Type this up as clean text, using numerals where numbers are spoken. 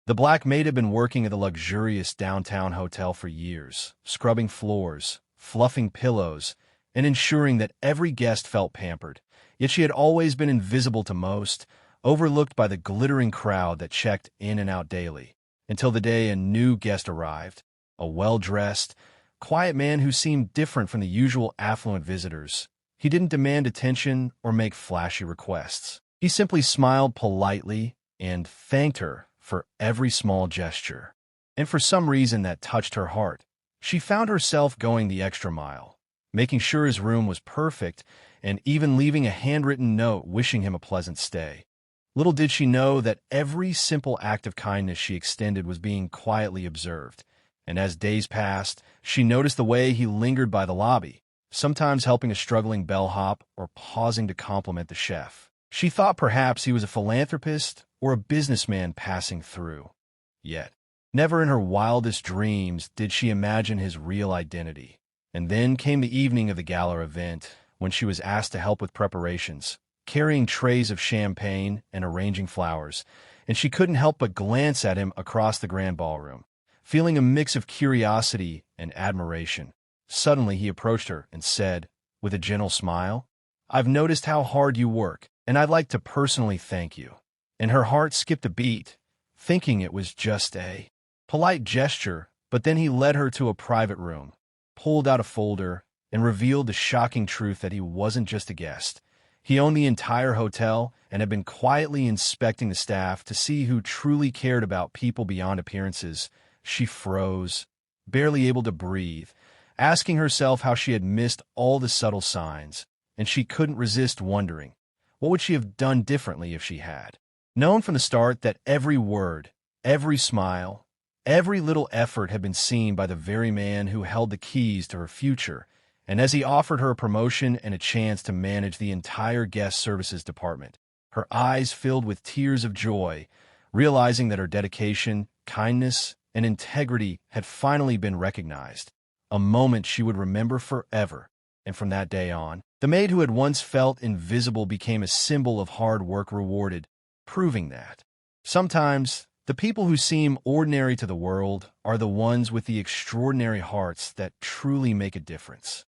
The black maid had been working at the luxurious downtown hotel for years, scrubbing floors, fluffing pillows, and ensuring that every guest felt pampered. Yet she had always been invisible to most, overlooked by the glittering crowd that checked in and out daily, until the day a new guest arrived, a well-dressed, quiet man who seemed different from the usual affluent visitors. He didn't demand attention or make flashy requests. He simply smiled politely and thanked her for every small gesture. And for some reason that touched her heart, she found herself going the extra mile, making sure his room was perfect and even leaving a handwritten note wishing him a pleasant stay. Little did she know that every simple act of kindness she extended was being quietly observed, and as days passed, she noticed the way he lingered by the lobby, sometimes helping a struggling bellhop or pausing to compliment the chef. She thought perhaps he was a philanthropist or a businessman passing through. Yet, never in her wildest dreams did she imagine his real identity. And then came the evening of the gala event, when she was asked to help with preparations, carrying trays of champagne and arranging flowers, and she couldn't help but glance at him across the grand ballroom, feeling a mix of curiosity and admiration. Suddenly he approached her and said, with a gentle smile, "I've noticed how hard you work, and I'd like to personally thank you." And her heart skipped a beat, thinking it was just a polite gesture, but then he led her to a private room, pulled out a folder, and revealed the shocking truth that he wasn't just a guest. He owned the entire hotel and had been quietly inspecting the staff to see who truly cared about people beyond appearances. She froze, barely able to breathe, asking herself how she had missed all the subtle signs, and she couldn't resist wondering, what would she have done differently if she had known from the start that every word, every smile, every little effort had been seen by the very man who held the keys to her future, and as he offered her a promotion and a chance to manage the entire guest services department, her eyes filled with tears of joy, realizing that her dedication, kindness, and integrity had finally been recognized, a moment she would remember forever. And from that day on, the maid who had once felt invisible became a symbol of hard work rewarded, proving that sometimes the people who seem ordinary to the world are the ones with the extraordinary hearts that truly make a difference.